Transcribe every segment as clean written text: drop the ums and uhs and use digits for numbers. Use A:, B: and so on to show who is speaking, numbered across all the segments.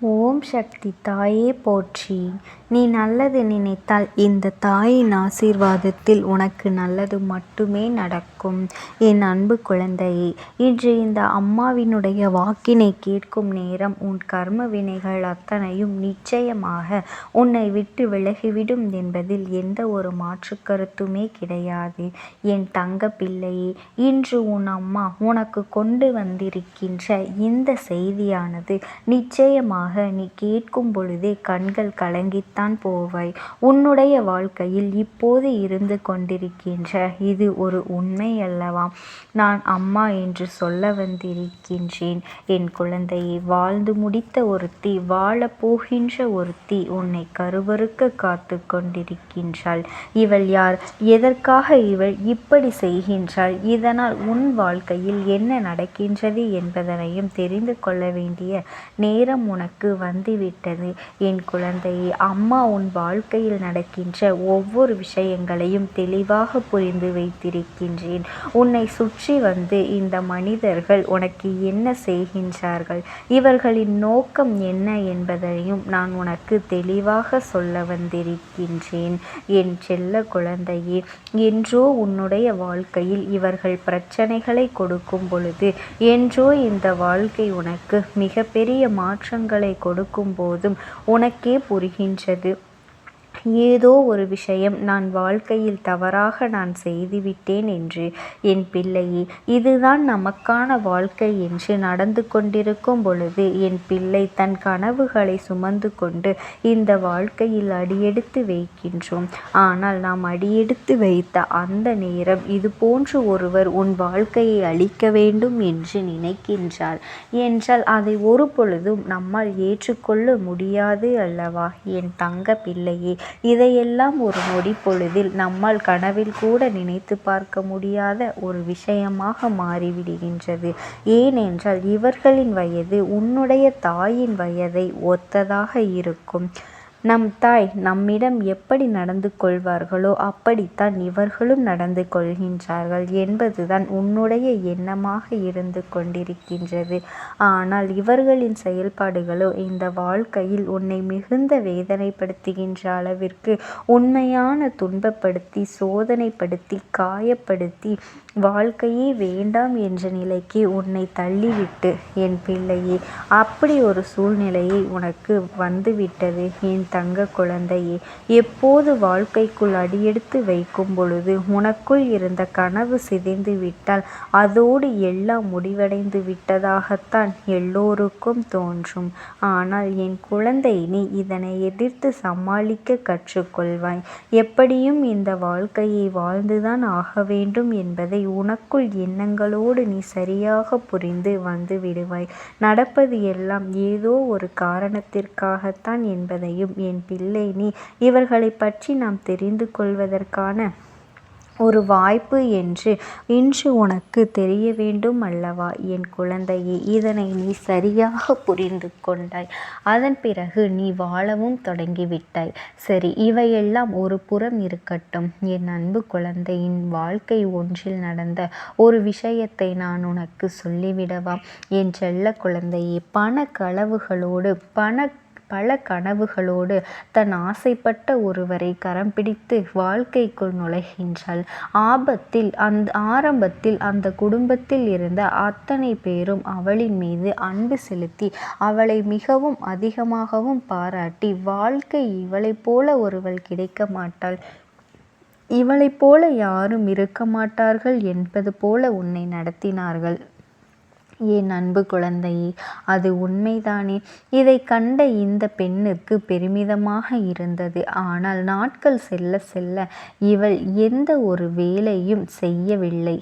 A: ஓம் சக்தி தாயே போற்றி. நீ நல்லது நினைத்தால் இந்த தாயின் ஆசீர்வாதத்தில் உனக்கு நல்லது மட்டுமே நடக்கும். என் அன்பு குழந்தையே, இன்று இந்த அம்மாவினுடைய வாக்கினை கேட்கும் நேரம் உன் கர்ம வினைகள் அத்தனையும் நிச்சயமாக உன்னை விட்டு விலகிவிடும் என்பதில் எந்த ஒரு மாற்று கருத்துமே கிடையாது. என் தங்க பிள்ளையே, இன்று உன் அம்மா உனக்கு கொண்டு வந்திருக்கின்ற இந்த செய்தியானது நிச்சயமாக நீ கேட்கும் பொழுதே கண்கள் கலங்கித்தான் போவாய். உன்னுடைய வாழ்க்கையில் இப்போது இருந்து கொண்டிருக்கின்ற இது ஒரு உண்மை அல்லவா? நான் அம்மா என்று சொல்ல வந்திருக்கின்றேன். என் குழந்தையை, வாழ்ந்து முடித்த ஒருத்தி, வாழப் போகின்ற ஒருத்தி உன்னை கருவறுக்க காத்து கொண்டிருக்கின்றாள். இவள் யார்? எதற்காக இவள் இப்படி செய்கின்றாள்? இதனால் உன் வாழ்க்கையில் என்ன நடக்கின்றது என்பதனையும் தெரிந்து கொள்ள வேண்டிய நேரம் உனக்கு வந்துவிட்டது. என் குழந்தையே, அம்மா உன் வாழ்க்கையில் நடக்கின்ற ஒவ்வொரு விஷயங்களையும் தெளிவாக புரிந்து வைத்திருக்கின்றேன். உன்னை சுற்றி வந்து இந்த மனிதர்கள் உனக்கு என்ன செய்கின்றார்கள், இவர்களின் நோக்கம் என்ன என்பதையும் நான் உனக்கு தெளிவாக சொல்ல வந்திருக்கின்றேன். என் செல்ல குழந்தையே, என்றோ உன்னுடைய வாழ்க்கையில் இவர்கள் பிரச்சனைகளை கொடுக்கும் பொழுது, என்றோ இந்த வாழ்க்கை உனக்கு மிகப்பெரிய மாற்றங்களை கொடுக்கும் போதும் உனக்கே புரிகின்றது, ஏதோ ஒரு விஷயம் நான் வாழ்க்கையில் தவறாக நான் செய்துவிட்டேன் என்று. என் பிள்ளையே, இதுதான் நமக்கான வாழ்க்கை என்று நடந்து கொண்டிருக்கும் பொழுது என் பிள்ளை தன் கனவுகளை சுமந்து கொண்டு இந்த வாழ்க்கையில் அடியெடுத்து வைக்கின்றோம். ஆனால் நாம் அடியெடுத்து வைத்த அந்த நேரம் இது போன்று ஒருவர் உன் வாழ்க்கையை அழிக்க வேண்டும் என்று நினைக்கின்றார் என்றால் அதை ஒரு பொழுதும் நம்மால் ஏற்றுக்கொள்ள முடியாது அல்லவா? என் தங்க பிள்ளையே, இதையெல்லாம் ஒரு நொடி பொழுதில் நம்மால் கனவில் கூட நினைத்து பார்க்க முடியாத ஒரு விஷயமாக மாறிவிடுகின்றது. ஏனென்றால் இவர்களின் வயது உன்னுடைய தாயின் வயதை ஒத்ததாக இருக்கும். நம் தாய் நம்மிடம் எப்படி நடந்து கொள்வார்களோ அப்படித்தான் இவர்களும் நடந்து கொள்கின்றார்கள் என்பதுதான் உன்னுடைய எண்ணமாக இருந்து கொண்டிருக்கின்றது. ஆனால் இவர்களின் செயல்பாடுகளோ இந்த வாழ்க்கையில் உன்னை மிகுந்த வேதனைப்படுத்துகின்ற அளவிற்கு உண்மையான துன்பப்படுத்தி, சோதனைப்படுத்தி, காயப்படுத்தி, வாழ்க்கையே வேண்டாம் என்ற நிலைக்கு உன்னை தள்ளிவிட்டு, என் பிள்ளையே, அப்படி ஒரு சூழ்நிலையை உனக்கு வந்துவிட்டது. என் தங்க குழந்தையே, எப்போது வாழ்க்கைக்குள் அடியெடுத்து வைக்கும் பொழுது உனக்குள் இருந்த கனவு சிதைந்து விட்டால் அதோடு எல்லாம் முடிவடைந்து விட்டதாகத்தான் எல்லோருக்கும் தோன்றும். ஆனால் என் குழந்தை, நீ இதனை எதிர்த்து சமாளிக்க கற்றுக்கொள்வாய். எப்படியும் இந்த வாழ்க்கையை வாழ்ந்துதான் ஆக வேண்டும் என்பதை உனக்குள் எண்ணங்களோடு நீ சரியாக புரிந்து வந்து விடுவாய். நடப்பது எல்லாம் ஏதோ ஒரு காரணத்திற்காகத்தான் என்பதையும் என் பிள்ளை, நீ இவர்களை பற்றி நாம் தெரிந்து கொள்வதற்கான ஒரு வாய்ப்பு என்று இன்று உனக்கு தெரிய வேண்டும் அல்லவா? என் குழந்தையே, இதனை நீ சரியாக புரிந்து கொண்டாய். அதன் பிறகு நீ வாழவும் தொடங்கிவிட்டாய். சரி, இவையெல்லாம் ஒரு புறம் இருக்கட்டும். என் அன்பு குழந்தையின் வாழ்க்கை ஒன்றில் நடந்த ஒரு விஷயத்தை நான் உனக்கு சொல்லிவிடவா? என் செல்ல குழந்தையே, பல கனவுகளோடு தன் ஆசைப்பட்ட ஒருவரை கரம் பிடித்து வாழ்க்கைக்குள் நுழைகின்றாள். ஆரம்பத்தில் அந்த குடும்பத்தில் இருந்த அத்தனை பேரும் அவளின் மீது அன்பு செலுத்தி அவளை மிகவும் அதிகமாகவும் பாராட்டி, வாழ்க்கை இவளைப் போல ஒருவள் கிடைக்க மாட்டாள், இவளைப் போல யாரும் இருக்க மாட்டார்கள் என்பது போல உன்னை நடத்தினார்கள். என் அன்பு குழந்தையே, அது உண்மைதானே? இதை கண்ட இந்த பெண்ணுக்கு பெருமிதமாக இருந்தது. ஆனால் நாட்கள் செல்ல செல்ல இவள் எந்த ஒரு வேலையும் செல்லவில்லை.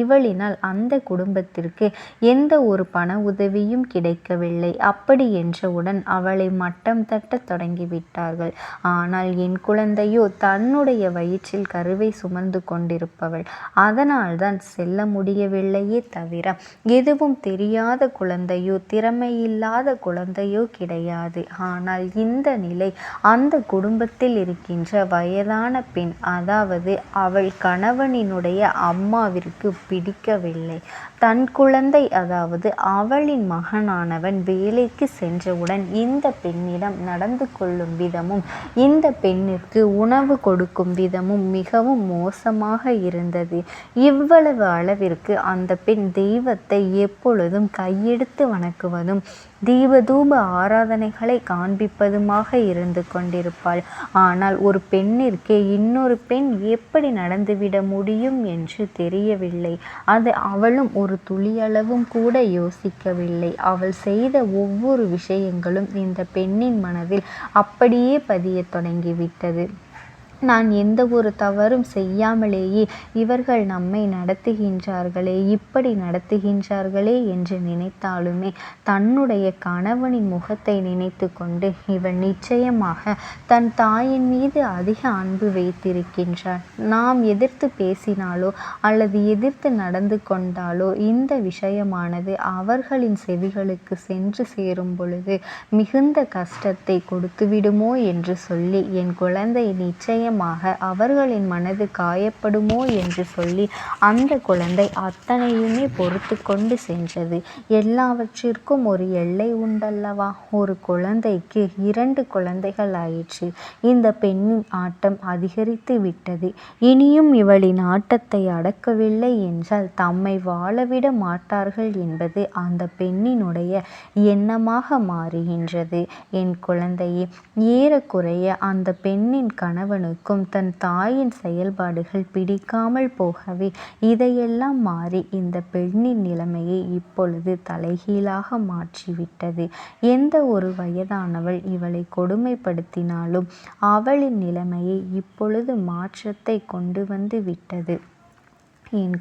A: இவளினால் அந்த குடும்பத்திற்கு எந்த ஒரு பண உதவியும் கிடைக்கவில்லை. அப்படி என்றவுடன் அவளை மட்டம் தட்ட தொடங்கிவிட்டார்கள். ஆனால் என் குழந்தையோ தன்னுடைய வயிற்றில் கருவை சுமந்து கொண்டிருப்பவள். அதனால்தான் செல்ல முடியவில்லையே தவிர எதுவும் தெரியாத குழந்தையோ திறமையில்லாத குழந்தையோ கிடையாது. ஆனால் இந்த நிலை அந்த குடும்பத்தில் இருக்கின்ற வயதான பெண், அதாவது அவள் கணவனினுடைய அம்மாவிற்கு பிடிக்கவில்லை. தன் குழந்தை, அதாவது அவளின் மகனானவன் வேலைக்கு சென்றவுடன் இந்த பெண்ணிடம் நடந்து கொள்ளும் விதமும் இந்த பெண்ணிற்கு உணவு கொடுக்கும் விதமும் மிகவும் மோசமாக இருந்தது. இவ்வளவு அளவிற்கு அந்த பெண் தெய்வத்தை எப்பொழுதும் கையெடுத்து வணங்குவதும் தீபதூப ஆராதனைகளை காண்பிப்பதுமாக இருந்து கொண்டிருப்பாள். ஆனால் ஒரு பெண்ணிற்கே இன்னொரு பெண் எப்படி நடந்துவிட முடியும் என்று தெரியவில்லை. அது அவளும் ஒரு துளியளவும் கூட யோசிக்கவில்லை. அவள் செய்த ஒவ்வொரு விஷயங்களும் இந்த பெண்ணின் மனதில் அப்படியே பதியத் தொடங்கிவிட்டது. நான் எந்த ஒரு தவறும் செய்யாமலேயே இவர்கள் நம்மை நடத்துகின்றார்களே, இப்படி நடத்துகின்றார்களே என்று நினைத்தாலுமே தன்னுடைய கணவனின் முகத்தை நினைத்து கொண்டு இவள் நிச்சயமாக தன் தாயின் மீது அதிக அன்பு வைத்திருக்கின்றாள். நாம் எதிர்த்து பேசினாலோ அல்லது எதிர்த்து நடந்து கொண்டாலோ இந்த விஷயமானது அவர்களின் செவிகளுக்கு சென்று சேரும் பொழுது மிகுந்த கஷ்டத்தை கொடுத்துவிடுமோ என்று சொல்லி என் குழந்தை நிச்சயம் அவர்களின் மனது காயப்படுமோ என்று சொல்லி அந்த குழந்தை அத்தனையுமே பொறுத்து கொண்டு சென்றது. எல்லாவற்றிற்கும் ஒரு எல்லை உண்டல்லவா? ஒரு குழந்தைக்கு 2 குழந்தைகள் ஆயிற்று. இந்த பெண்ணின் ஆட்டம் அதிகரித்து விட்டது. இனியும் இவளின் ஆட்டத்தை அடக்கவில்லை என்றால் தம்மை வாழவிட மாட்டார்கள் என்பது அந்த பெண்ணினுடைய எண்ணமாக மாறுகின்றது. என் குழந்தையே, ஏறக்குறைய அந்த பெண்ணின் கணவனுக்கு தன் தாயின் செயல்பாடுகள் பிடிக்காமல் போகவே இதையெல்லாம் மாறி இந்த பெண்ணின் நிலைமையை இப்பொழுது தலைகீழாக மாற்றிவிட்டது. எந்த ஒரு வயதானவள் இவளை கொடுமைப்படுத்தினாலும் அவளின் நிலைமையை இப்பொழுது மாற்றத்தை கொண்டு வந்து விட்டது. என்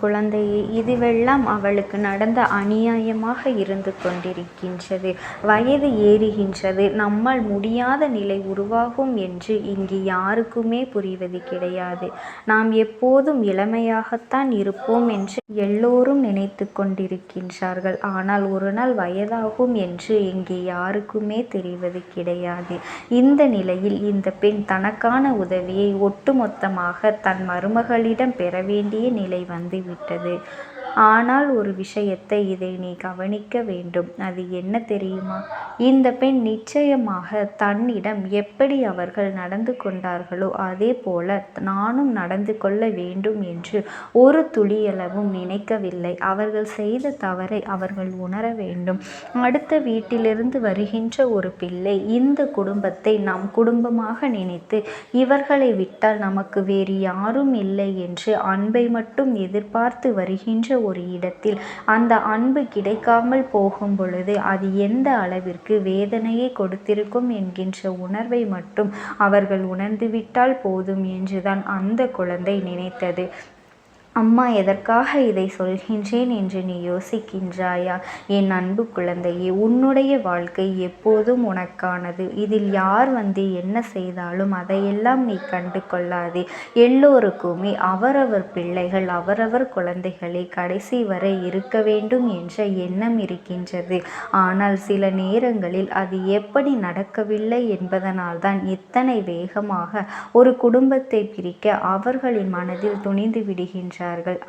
A: குழந்தையே, இதுவெல்லாம் அவளுக்கு நடந்த அநியாயமாக இருந்து கொண்டிருக்கின்றது. வயது ஏறுகின்றது, நம்மால் முடியாத நிலை உருவாகும் என்று இங்கு யாருக்குமே புரிவது கிடையாது. நாம் எப்போதும் இளமையாகத்தான் இருப்போம் என்று எல்லோரும் நினைத்து கொண்டிருக்கின்றார்கள். ஆனால் ஒரு நாள் வயதாகும் என்று இங்கே யாருக்குமே தெரிவது கிடையாது. இந்த நிலையில் இந்த பெண் தனக்கான உதவியை ஒட்டுமொத்தமாக தன் மருமகளிடம் பெற வேண்டிய நிலை வந்துவிட்டது. ஆனால் ஒரு விஷயத்தை இதை நீ கவனிக்க வேண்டும். அது என்ன தெரியுமா? இந்த பெண் நிச்சயமாக தன்னிடம் எப்படி அவர்கள் நடந்து கொண்டார்களோ அதே போல நானும் நடந்து கொள்ள வேண்டும் என்று ஒரு துளியளவும் நினைக்கவில்லை. அவர்கள் செய்த தவறை அவர்கள் உணர வேண்டும். அடுத்த வீட்டிலிருந்து வருகின்ற ஒரு பிள்ளை இந்த குடும்பத்தை நம் குடும்பமாக நினைத்து இவர்களை விட்டால் நமக்கு வேறு யாரும் இல்லை என்று அன்பை மட்டும் எதிர்பார்த்து வருகின்ற ஒரு இடத்தில் அந்த அன்பு கிடைக்காமல் போகும் பொழுது அது எந்த அளவிற்கு வேதனையை கொடுத்திருக்கும் என்கின்ற உணர்வை மட்டும் அவர்கள் உணர்ந்துவிட்டால் போதும் என்றுதான் அந்த குழந்தை நினைத்தது. அம்மா எதற்காக இதை சொல்கின்றேன் என்று நீ யோசிக்கின்றாயா? என் அன்பு குழந்தையே, உன்னுடைய வாழ்க்கை எப்போதும் உனக்கானது. இதில் யார் வந்து என்ன செய்தாலும் அதையெல்லாம் நீ கண்டு கொள்ளாதே. எல்லோருக்குமே அவரவர் பிள்ளைகள் அவரவர் குழந்தைகளை கடைசி வரை இருக்க வேண்டும் என்ற எண்ணம் இருக்கின்றது. ஆனால் சில நேரங்களில் அது எப்படி நடக்கவில்லை என்பதனால்தான் இத்தனை வேகமாக ஒரு குடும்பத்தை பிரிக்க அவர்களின் மனதில் துணிந்து விடுகின்றார்.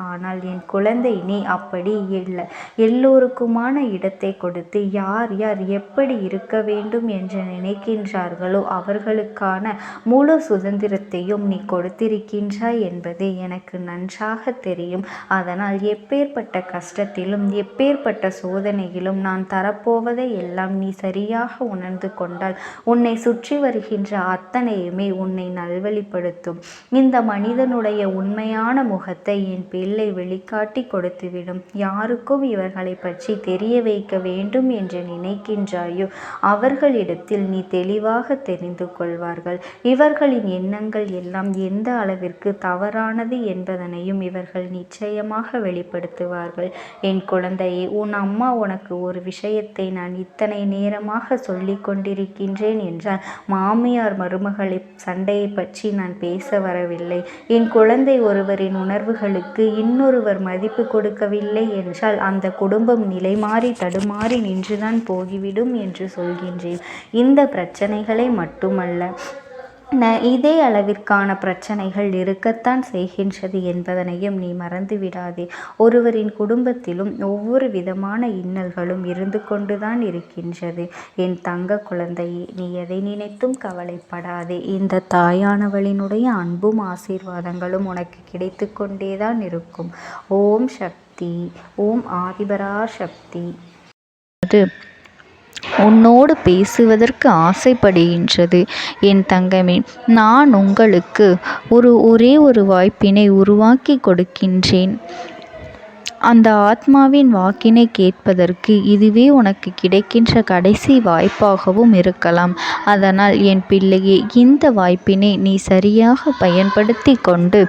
A: ஆனால் என் குழந்தை, நீ அப்படி இல்லை. எல்லோருக்குமான இடத்தை கொடுத்து யார் யார் எப்படி இருக்க வேண்டும் என்று நினைக்கின்றார்களோ அவர்களுக்கான முழு சுதந்திரத்தையும் நீ கொடுத்திருக்கின்றாய் என்பது எனக்கு நன்றாக தெரியும். அதனால் எப்பேற்பட்ட கஷ்டத்திலும் எப்பேற்பட்ட சோதனையிலும் நான் தரப்போவதை எல்லாம் நீ சரியாக உணர்ந்து கொண்டால் உன்னை சுற்றி வருகின்ற அத்தனையுமே உன்னை நல்வழிப்படுத்தும். இந்த மனிதனுடைய உண்மையான முகத்தை என் பிள்ளை வெளிக்காட்டி கொடுத்துவிடும். யாருக்கும் இவர்களை பற்றி தெரிய வைக்க வேண்டும் என்று நினைக்கின்றாயோ அவர்களிடத்தில் நீ தெளிவாக தெரிந்து கொள்வார்கள். இவர்களின் எண்ணங்கள் எல்லாம் எந்த அளவிற்கு தவறானது என்பதனையும் இவர்கள் நிச்சயமாக வெளிப்படுத்துவார்கள். என் குழந்தையே, உன் அம்மா உனக்கு ஒரு விஷயத்தை நான் இத்தனை நேரமாக சொல்லி கொண்டிருக்கின்றேன் என்றால் மாமியார் மருமகளை சண்டையை பற்றி நான் பேச வரவில்லை. என் குழந்தை ஒருவரின் உணர்வுகளுக்கு இன்னொருவர் மதிப்பு கொடுக்கவில்லை என்றால் அந்த குடும்பம் நிலைமாறி தடுமாறி நின்றுதான் போகிவிடும் என்று சொல்கின்றேன். இந்த பிரச்சனைகளை மட்டுமல்ல, இதே அளவிற்கான பிரச்சனைகள் இருக்கத்தான் செய்கின்றது என்பதனையும் நீ மறந்துவிடாதே. ஒருவரின் குடும்பத்திலும் ஒவ்வொரு விதமான இன்னல்களும் இருந்து கொண்டுதான் இருக்கின்றது. என் தங்க குழந்தையே, நீ எதை நினைத்தும் கவலைப்படாதே. இந்த தாயானவளினுடைய அன்பும் ஆசீர்வாதங்களும் உனக்கு கிடைத்து கொண்டேதான் இருக்கும். ஓம் சக்தி. ஓம் ஆதிபரா சக்தி. அது உன்னோடு பேசுவதற்கு ஆசைப்படுகின்றது. என் தங்கமே, நான் உங்களுக்கு ஒரே ஒரு வாய்ப்பினை உருவாக்கி கொடுக்கின்றேன். அந்த ஆத்மாவின் வாக்கினை கேட்பதற்கு இதுவே உனக்கு கிடைக்கின்ற கடைசி வாய்ப்பாகவும் இருக்கலாம். அதனால் என் பிள்ளையே, இந்த வாய்ப்பினை நீ சரியாக பயன்படுத்தி கொண்டு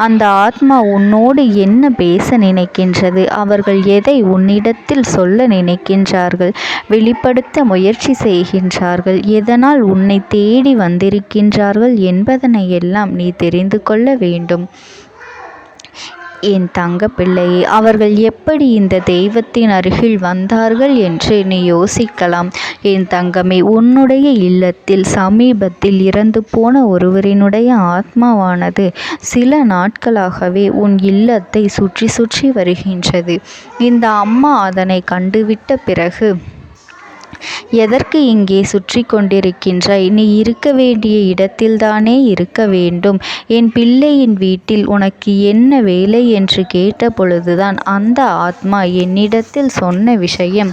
A: அந்த ஆத்மா உன்னோடு என்ன பேச நினைக்கின்றது, அவர்கள் எதை உன்னிடத்தில் சொல்ல நினைக்கின்றார்கள், வெளிப்படுத்த முயற்சி செய்கின்றார்கள், எதனால் உன்னை தேடி வந்திருக்கின்றார்கள் என்பதனை எல்லாம் நீ தெரிந்து கொள்ள வேண்டும். என் தங்க பிள்ளையே, அவர்கள் எப்படி இந்த தெய்வத்தின் அருகில் வந்தார்கள் என்று நீ யோசிக்கலாம். என் தங்கமே, உன்னுடைய இல்லத்தில் சமீபத்தில் இறந்து போன ஒருவரினுடைய ஆத்மாவானது சில நாட்களாகவே உன் இல்லத்தை சுற்றி சுற்றி வருகின்றது. இந்த அம்மா அதனை கண்டுவிட்ட பிறகு, எதற்கு இங்கே சுற்றி கொண்டிருக்கின்றாய்? நீ இருக்க வேண்டிய இடத்தில்தானே இருக்க வேண்டும். என் பிள்ளையின் வீட்டில் உனக்கு என்ன வேலை என்று கேட்ட பொழுதுதான் அந்த ஆத்மா என்னிடத்தில் சொன்ன விஷயம்,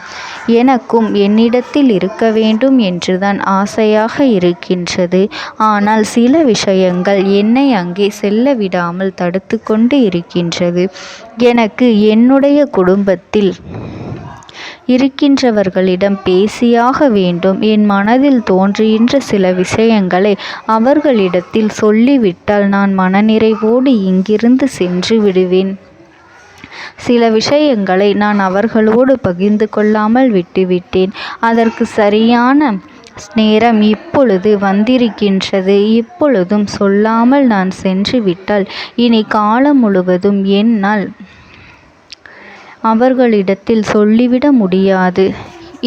A: எனக்கும் என்னிடத்தில் இருக்க வேண்டும் என்றுதான் ஆசையாக இருக்கின்றது. ஆனால் சில விஷயங்கள் என்னை அங்கே செல்ல விடாமல் தடுத்து கொண்டு இருக்கின்றது. எனக்கு என்னுடைய குடும்பத்தில் இருக்கின்றவர்களிடம் பேசியாக வேண்டும். என் மனதில் தோன்றுகின்ற சில விஷயங்களை அவர்களிடத்தில் சொல்லிவிட்டால் நான் மனநிறைவோடு இங்கிருந்து சென்று விடுவேன். சில விஷயங்களை நான் அவர்களோடு பகிர்ந்து கொள்ளாமல் விட்டுவிட்டேன். அதற்கு சரியான நேரம் இப்பொழுது வந்திருக்கின்றது. இப்பொழுதும் சொல்லாமல் நான் சென்று விட்டால் இனி காலம் முழுவதும் என்னால் அவர்களிடத்தில் சொல்லிவிட முடியாது.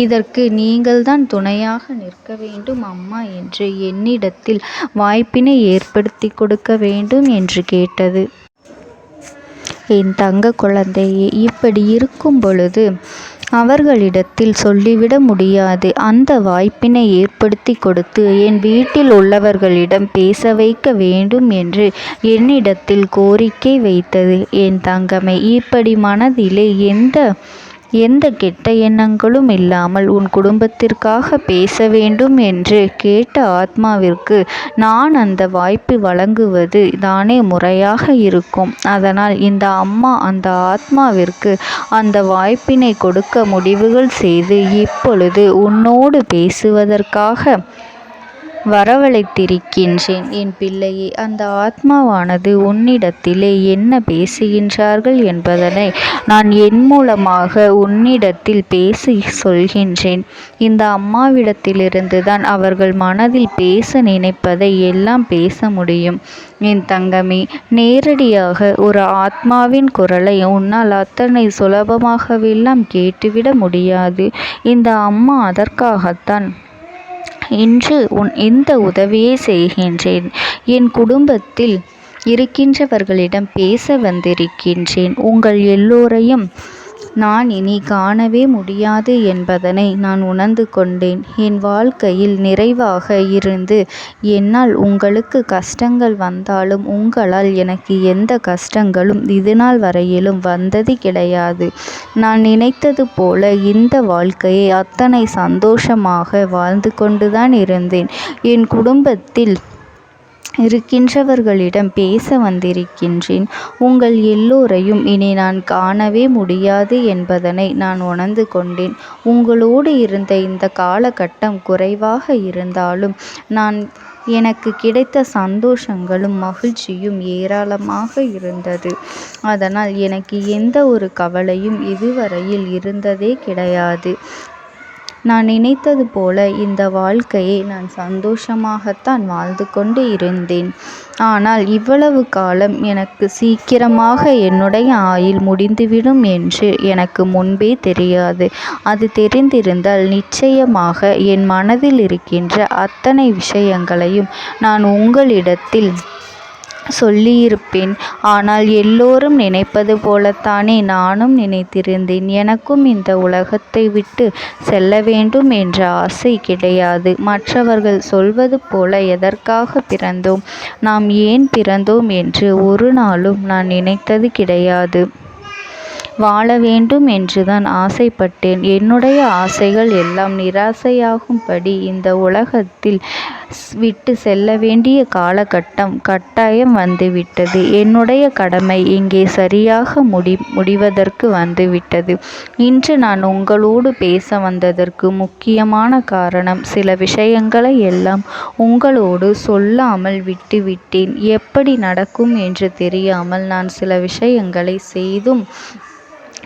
A: இதற்கு நீங்கள்தான் துணையாக நிற்க வேண்டும் அம்மா என்று என்னிடத்தில் வாய்ப்பினை ஏற்படுத்தி கொடுக்க வேண்டும் என்று கேட்டது. என் தங்க குழந்தையே, இப்படி இருக்கும் பொழுது அவர்களிடத்தில் சொல்லிவிட முடியாது. அந்த வாய்ப்பினை ஏற்படுத்தி கொடுத்து என் வீட்டில் உள்ளவர்களிடம் பேச வைக்க வேண்டும் என்று என்னிடத்தில் கோரிக்கை வைத்தது. என் தங்கமே, இப்படி மனதிலே எந்த கெட்ட எண்ணங்களும் இல்லாமல் உன் குடும்பத்திற்காக பேச வேண்டும் என்று கேட்ட ஆத்மாவிற்கு நான் அந்த வாய்ப்பு வழங்குவது தானே முறையாக இருக்கும். அதனால் இந்த அம்மா அந்த ஆத்மாவிற்கு அந்த வாய்ப்பினை கொடுக்க முடிவுகள் செய்து இப்பொழுது உன்னோடு பேசுவதற்காக வரவழைத்திருக்கின்றேன். என் பிள்ளையே, அந்த ஆத்மாவானது உன்னிடத்திலே என்ன பேசுகின்றார்கள் என்பதனை நான் என் மூலமாக உன்னிடத்தில் பேசி சொல்கின்றேன். இந்த அம்மாவிடத்திலிருந்து தான் அவர்கள் மனதில் பேச நினைப்பதை எல்லாம் பேச முடியும். என் தங்கமே, நேரடியாக ஒரு ஆத்மாவின் குரலை உன்னால் அத்தனை சுலபமாகவெல்லாம் கேட்டுவிட முடியாது. இந்த அம்மா அதற்காகத்தான் இன்று இந்த உதவியை செய்கின்றேன். என் குடும்பத்தில் இருக்கின்றவர்களிடம் பேச வந்திருக்கின்றேன். உங்கள் எல்லோரையும் நான் இனி காணவே முடியாது என்பதனை நான் உணர்ந்து கொண்டேன். என் வாழ்க்கையில் நிறைவாக இருந்து என்னால் உங்களுக்கு கஷ்டங்கள் வந்தாலும் உங்களால் எனக்கு எந்த கஷ்டங்களும் இதுநாள் வரையிலும் வந்தது கிடையாது. நான் நினைத்தது போல இந்த வாழ்க்கையை அத்தனை சந்தோஷமாக வாழ்ந்து கொண்டுதான் இருந்தேன். என் குடும்பத்தில் இருக்கின்றவர்களிடம் பேச வந்திருக்கின்றேன். உங்கள் எல்லோரையும் இனி நான் காணவே முடியாது என்பதனை நான் உணர்ந்து கொண்டேன். உங்களோடு இருந்த இந்த காலகட்டம் குறைவாக இருந்தாலும் எனக்கு கிடைத்த சந்தோஷங்களும் மகிழ்ச்சியும் ஏராளமாக இருந்தது. அதனால் எனக்கு எந்த ஒரு கவலையும் இதுவரையில் இருந்ததே கிடையாது. நான் நினைத்தது போல இந்த வாழ்க்கையை நான் சந்தோஷமாகத்தான் வாழ்ந்து கொண்டு இருந்தேன். ஆனால் இவ்வளவு காலம் எனக்கு சீக்கிரமாக என்னுடைய ஆயுள் முடிந்துவிடும் என்று எனக்கு முன்பே தெரியாது. அது தெரிந்திருந்தால் நிச்சயமாக என் மனதில் இருக்கின்ற அத்தனை விஷயங்களையும் நான் உங்களிடத்தில் சொல்லியிருப்பேன். ஆனால் எல்லோரும் நினைப்பது போலத்தானே நானும் நினைத்திருந்தேன். எனக்கும் இந்த உலகத்தை விட்டு செல்ல வேண்டும் என்ற ஆசை கிடையாது. மற்றவர்கள் சொல்வது போல எதற்காக பிறந்தோம், நாம் ஏன் பிறந்தோம் என்று ஒரு நாளும் நான் நினைத்தது கிடையாது. வாழ வேண்டும் என்றுதான் ஆசைப்பட்டேன். என்னுடைய ஆசைகள் எல்லாம் நிராசையாகும்படி இந்த உலகத்தில் விட்டு செல்ல வேண்டிய காலகட்டம் கட்டாயம் வந்துவிட்டது. என்னுடைய கடமை இங்கே சரியாக முடிவதற்கு வந்துவிட்டது. இன்று நான் உங்களோடு பேச வந்ததற்கு முக்கியமான காரணம், சில விஷயங்களை எல்லாம் உங்களோடு சொல்லாமல் விட்டுவிட்டேன். எப்படி நடக்கும் என்று தெரியாமல் நான் சில விஷயங்களை செய்தும்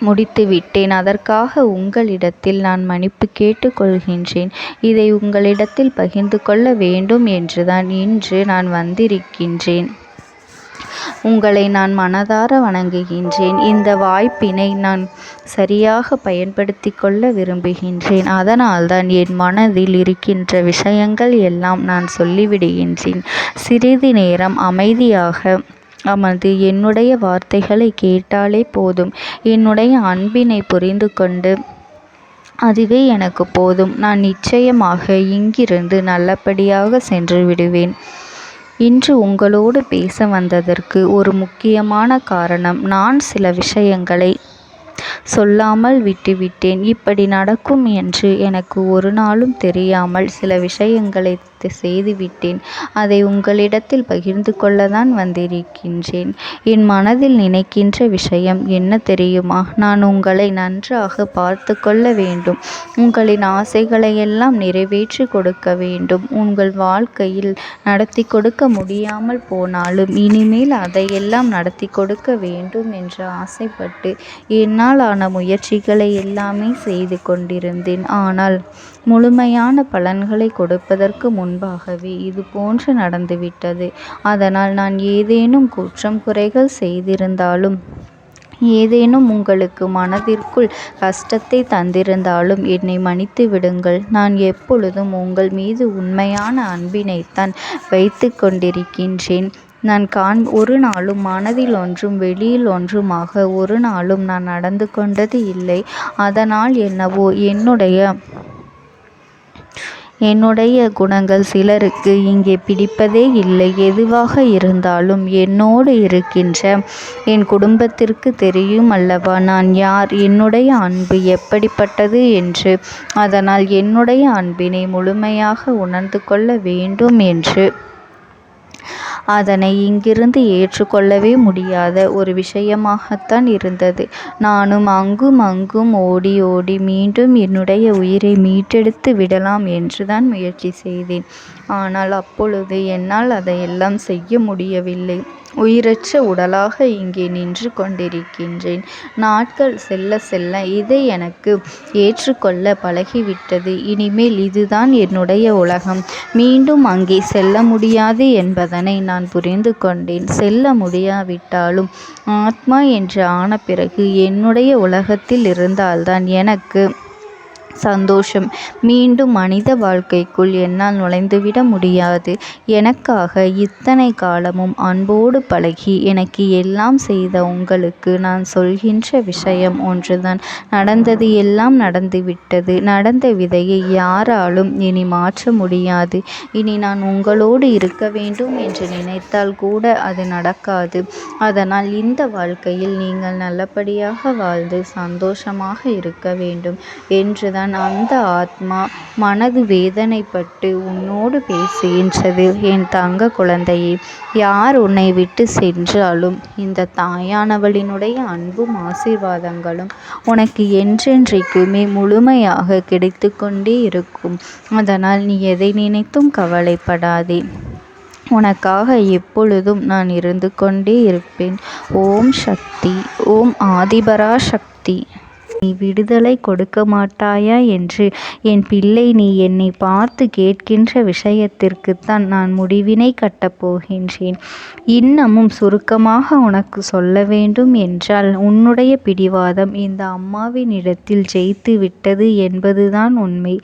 A: முடித்துவிட்டேன். அதற்காக உங்களிடத்தில் நான் மன்னிப்பு கேட்டுக்கொள்கின்றேன். இதை உங்களிடத்தில் பகிர்ந்து கொள்ள வேண்டும் என்றுதான் இன்று நான் வந்திருக்கின்றேன். உங்களை நான் மனதார வணங்குகின்றேன். இந்த வாய்ப்பினை நான் சரியாக பயன்படுத்தி கொள்ள விரும்புகின்றேன். அதனால்தான் என் மனதில் இருக்கின்ற விஷயங்கள் எல்லாம் நான் சொல்லிவிடுகின்றேன். சிறிது நேரம் அமைதியாக அமர்ந்து என்னுடைய வார்த்தைகளை கேட்டாலே போதும். என்னுடைய அன்பினை புரிந்து கொண்டு அதுவே எனக்கு போதும். நான் நிச்சயமாக இங்கிருந்து நல்லபடியாக சென்று விடுவேன். இன்று உங்களோடு பேச வந்ததற்கு ஒரு முக்கியமான காரணம், நான் சில விஷயங்களை சொல்லாமல் விட்டுவிட்டேன். இப்படி நடக்கும் என்று எனக்கு ஒரு நாளும் தெரியாமல் சில விஷயங்களை செய்துவிட்டேன். அதை உங்களிடத்தில் பகிர்ந்து கொள்ளத்தான் வந்திருக்கின்றேன். என் மனதில் நினைக்கின்ற விஷயம் என்ன தெரியுமா? நான் உங்களை நன்றாக பார்த்து கொள்ள வேண்டும். உங்களின் ஆசைகளை எல்லாம் நிறைவேற்றி கொடுக்க வேண்டும். உங்கள் வாழ்க்கையில் நடத்தி கொடுக்க முடியாமல் போனாலும் இனிமேல் அதையெல்லாம் நடத்தி கொடுக்க வேண்டும் என்று ஆசைப்பட்டு என்னால் ஆன முயற்சிகளை எல்லாமே செய்து கொண்டிருந்தேன். ஆனால் முழுமையான பலன்களை கொடுப்பதற்கு முன்பாகவே இது போன்று நடந்துவிட்டது. அதனால் நான் ஏதேனும் குற்றம் குறைகள் செய்திருந்தாலும், ஏதேனும் உங்களுக்கு மனதிற்குள் கஷ்டத்தை தந்திருந்தாலும் என்னை மன்னித்து விடுங்கள். நான் எப்பொழுதும் உங்கள் மீது உண்மையான அன்பினைத்தான் வைத்து கொண்டிருக்கின்றேன். நான் ஒரு நாளும் மனதில் ஒன்றும் வெளியில் ஒன்றுமாக ஒரு நாளும் நான் நடந்து கொண்டது இல்லை. அதனால் என்னவோ என்னுடைய குணங்கள் சிலருக்கு இங்கே பிடிப்பதே இல்லை. எதுவாக இருந்தாலும் என்னோடு இருக்கின்ற என் குடும்பத்திற்கு தெரியும் அல்லவா நான் யார், என்னுடைய அன்பு எப்படிப்பட்டது என்று. அதனால் என்னுடைய அன்பினை முழுமையாக உணர்ந்து கொள்ள வேண்டும் என்று அதனை இங்கிருந்து ஏற்றுக்கொள்ளவே முடியாத ஒரு விஷயமாகத்தான் இருந்தது. நானும் அங்கும் அங்கும் ஓடி ஓடி மீண்டும் என்னுடைய உயிரை மீட்டெடுத்து விடலாம் என்றுதான் முயற்சி செய்தேன். ஆனால் அப்பொழுது என்னால் அதையெல்லாம் செய்ய முடியவில்லை. உயிரற்ற உடலாக இங்கே நின்று கொண்டிருக்கின்றேன். நாட்கள் செல்ல செல்ல இதை எனக்கு ஏற்றுக்கொள்ள பழகிவிட்டது. இனிமேல் இதுதான் என்னுடைய உலகம். மீண்டும் அங்கே செல்ல முடியாது என்பதனை நான் புரிந்து கொண்டேன். செல்ல முடியாவிட்டாலும் ஆத்மா என்று ஆன பிறகு என்னுடைய உலகத்தில் இருந்தால்தான் எனக்கு சந்தோஷம். மீண்டும் மனித வாழ்க்கைக்குள் என்னால் நுழைந்துவிட முடியாது. எனக்காக இத்தனை காலமும் அன்போடு பழகி எனக்கு எல்லாம் செய்த உங்களுக்கு நான் சொல்கின்ற விஷயம் ஒன்றுதான். நடந்தது எல்லாம் நடந்துவிட்டது. நடந்த விதையை யாராலும் இனி மாற்ற முடியாது. இனி நான் உங்களோடு இருக்க வேண்டும் என்று நினைத்தால் கூட அது நடக்காது. அதனால் இந்த வாழ்க்கையில் நீங்கள் நல்லபடியாக வாழ்ந்து சந்தோஷமாக இருக்க வேண்டும் என்றுதான் அந்த ஆத்மா மனது வேதனைப்பட்டு உன்னோடு பேசுகின்றது. என் தங்க குழந்தையே, யார் உன்னை விட்டு சென்றாலும் இந்த தாயானவளினுடைய அன்பும் ஆசீர்வாதங்களும் உனக்கு என்றென்றைக்குமே முழுமையாக கிடைத்து கொண்டே இருக்கும். அதனால் நீ எதை நினைத்தும் கவலைப்படாதே. உனக்காக எப்பொழுதும் நான் இருந்து கொண்டே இருப்பேன். ஓம் சக்தி. ஓம் ஆதிபரா சக்தி. விடுதலை கொடுக்க மாட்டாயா என்று. என் பிள்ளை, நீ என்னை பார்த்து கேட்கின்ற விஷயத்திற்குத்தான் நான் முடிவினை கட்டப் போகின்றேன். இன்னமும் சுருக்கமாக உனக்கு சொல்ல வேண்டும் என்றால், உன்னுடைய பிடிவாதம் இந்த அம்மாவினிடத்தில் ஜெயித்து விட்டது என்பதுதான் உண்மை.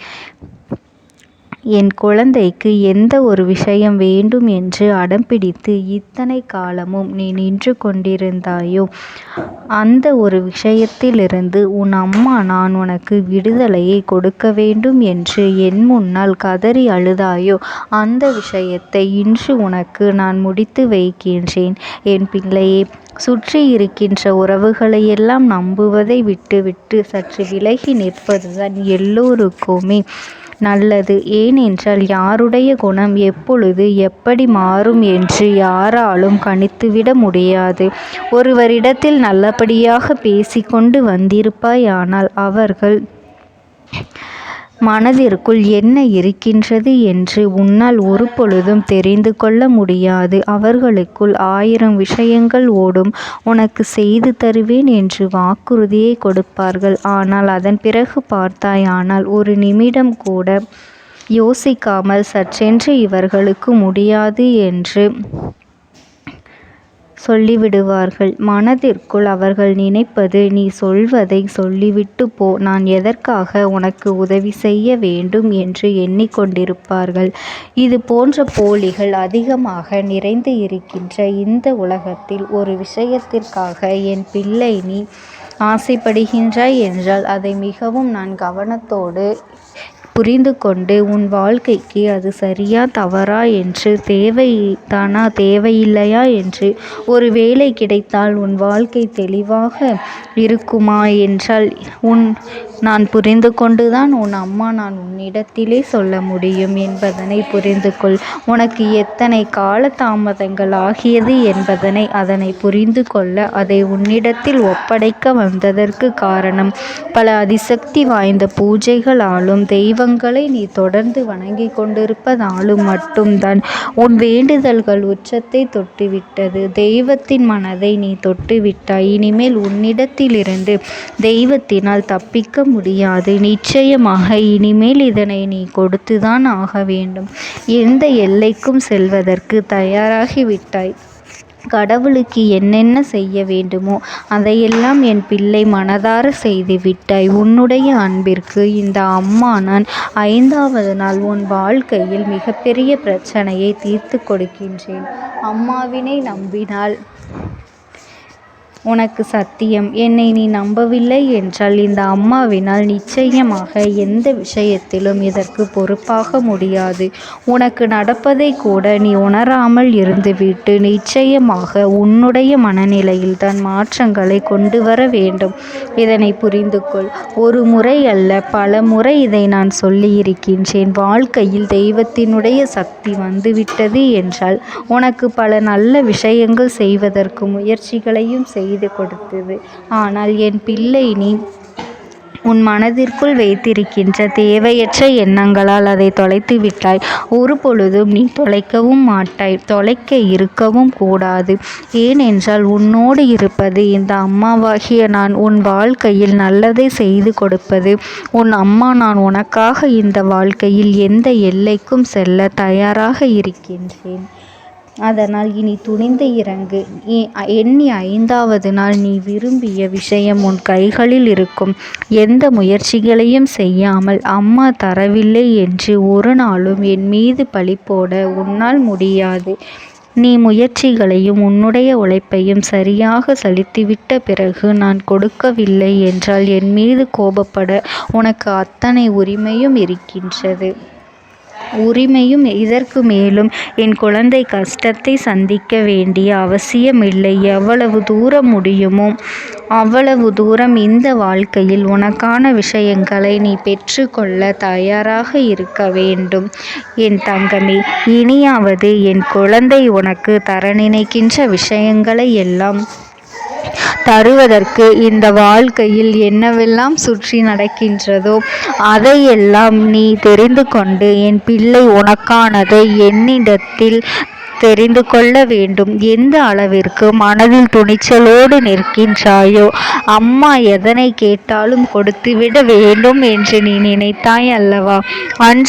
A: என் குழந்தைக்கு எந்த ஒரு விஷயம் வேண்டும் என்று அடம்பிடித்து இத்தனை காலமும் நீ நின்று கொண்டிருந்தாயோ, அந்த ஒரு விஷயத்திலிருந்து உன் அம்மா நான் உனக்கு விடுதலையை கொடுக்க வேண்டும் என்று என் முன்னால் கதறி அழுதாயோ, அந்த விஷயத்தை இன்று உனக்கு நான் முடித்து வைக்கின்றேன். என் பிள்ளையே, சுற்றி இருக்கின்ற உறவுகளையெல்லாம் நம்புவதை விட்டுவிட்டு சற்று விலகி நிற்பதுதான் எல்லோருக்குமே நல்லது. ஏனென்றால் யாருடைய குணம் எப்பொழுது எப்படி மாறும் என்று யாராலும் கணித்துவிட முடியாது. ஒருவரிடத்தில் நல்லபடியாக பேசிக்கொண்டு வந்திருப்பாயானால் அவர்கள் மனதிற்குள் என்ன இருக்கின்றது என்று உன்னால் ஒரு பொழுதும் தெரிந்து கொள்ள முடியாது. அவர்களுக்குள் 1000 விஷயங்கள் ஓடும். உனக்கு செய்து தருவேன் என்று வாக்குறுதியை கொடுப்பார்கள். ஆனால் அதன் பிறகு பார்த்தாயானால் ஒரு நிமிடம் கூட யோசிக்காமல் சற்றென்று இவர்களுக்கு முடியாது என்று சொல்லிவிடுவார்கள். மனதிற்குள் அவர்கள் நினைப்பது, நீ சொல்வதை சொல்லிவிட்டு போ, நான் எதற்காக உனக்கு உதவி செய்ய வேண்டும் என்று எண்ணிக்கொண்டிருப்பார்கள். இது போன்ற போலிகள் அதிகமாக நிறைந்து இருக்கின்ற இந்த உலகத்தில் ஒரு விஷயத்திற்காக என் பிள்ளை நீ ஆசைப்படுகின்றாய் என்றால் அதை மிகவும் நான் கவனத்தோடு புரிந்து கொண்டு உன் வாழ்க்கைக்கு அது சரியா தவறா என்று, தேவைதானா தேவையில்லையா என்று, ஒரு வேலை கிடைத்தால் உன் வாழ்க்கை தெளிவாக இருக்குமா என்றால் நான் புரிந்து கொண்டுதான் உன் அம்மா நான் உன்னிடத்திலே சொல்ல முடியும் என்பதனை புரிந்து கொள். உனக்கு எத்தனை கால தாமதங்கள் ஆகியது என்பதனை அதனை புரிந்து கொள்ள அதை உன்னிடத்தில் ஒப்படைக்க வந்ததற்கு காரணம், பல அதிசக்தி வாய்ந்த பூஜைகளாலும் தெய்வங்களை நீ தொடர்ந்து வணங்கி கொண்டிருப்பதாலும் மட்டும்தான் உன் வேண்டுதல்கள் உச்சத்தை தொட்டுவிட்டது. தெய்வத்தின் மனதை நீ தொட்டுவிட்டாய். இனிமேல் உன்னிடத்திலிருந்து தெய்வத்தினால் தப்பிக்க முடியாது. நிச்சயமாக இனிமேல் இதனை நீ கொடுத்துதான் ஆக வேண்டும். எந்த எல்லைக்கும் செல்வதற்கு தயாராகிவிட்டாய். கடவுளுக்கு என்னென்ன செய்ய வேண்டுமோ அதையெல்லாம் என் பிள்ளை மனதார செய்து விட்டாய். உன்னுடைய அன்பிற்கு இந்த அம்மா நான் 5வது நாள் உன் வாழ்க்கையில் மிகப்பெரிய பிரச்சனையை தீர்த்து கொடுக்கின்றேன். அம்மாவினை நம்பினால் உனக்கு சத்தியம். என்னை நீ நம்பவில்லை என்றால் இந்த அம்மாவினால் நிச்சயமாக எந்த விஷயத்திலும் இதற்கு பொறுப்பாக முடியாது. உனக்கு நடப்பதை கூட நீ உணராமல் இருந்துவிட்டு நிச்சயமாக உன்னுடைய மனநிலையில் தான் மாற்றங்களை கொண்டு வர வேண்டும். இதனை புரிந்து கொள். ஒரு முறை அல்ல, பல முறை இதை நான் சொல்லியிருக்கின்றேன். வாழ்க்கையில் தெய்வத்தினுடைய சக்தி வந்துவிட்டது என்றால் உனக்கு பல நல்ல விஷயங்கள் செய்வதற்கு முயற்சிகளையும் செய்து கொடுத்தது. ஆனால் என் பிள்ளை, நீ உன் மனதிற்குள் வைத்திருக்கின்ற தேவையற்ற எண்ணங்களால் அதை தொலைத்து விட்டாய். ஒரு பொழுதும் நீ தொலைக்கவும் மாட்டாய். தொலைக்க இருக்கவும் கூடாது. ஏனென்றால் உன்னோடு இருப்பது இந்த அம்மாவாகிய நான். உன் வாழ்க்கையில் நல்லதை செய்து கொடுப்பது உன் அம்மா நான். உனக்காக இந்த வாழ்க்கையில் எந்த எல்லைக்கும் செல்ல தயாராக இருக்கின்றேன். அதனால் இனி துணிந்து இறங்கு. எண்ணி 5வது நாள் நீ விரும்பிய விஷயம் உன் கைகளில் இருக்கும். எந்த முயற்சிகளையும் செய்யாமல் அம்மா தரவில்லை என்று ஒரு நாளும் என் மீது பழி போட உன்னால் முடியாது. நீ முயற்சிகளையும் உன்னுடைய உழைப்பையும் சரியாக செலுத்திவிட்ட பிறகு நான் கொடுக்கவில்லை என்றால் என் மீது கோபப்பட உனக்கு அத்தனை உரிமையும் இருக்கின்றது. இதற்கு மேலும் என் குழந்தை கஷ்டத்தை சந்திக்க வேண்டிய அவசியமில்லை. எவ்வளவு தூரம் முடியுமோ அவ்வளவு தூரம் இந்த வாழ்க்கையில் உனக்கான விஷயங்களை நீ பெற்றுக்கொள்ள தயாராக இருக்க வேண்டும். என் தங்கமே, இனியாவது என் குழந்தை உனக்கு தர நினைக்கின்ற விஷயங்களை எல்லாம் தருவதற்கு இந்த வாழ்க்கையில் என்னவெல்லாம் சுற்றி நடக்கின்றதோ அதையெல்லாம் நீ தெரிந்து கொண்டு என் பிள்ளை உனக்கானதை என்னிடத்தில் தெரிந்து கொள்ள வேண்டும். எந்த அளவிற்கு மனதில் துணிச்சலோடு நிற்கின்றாயோ, அம்மா எதனை கேட்டாலும் கொடுத்துவிட வேண்டும் என்று நீ நினைத்தாய் அல்லவா, அன்று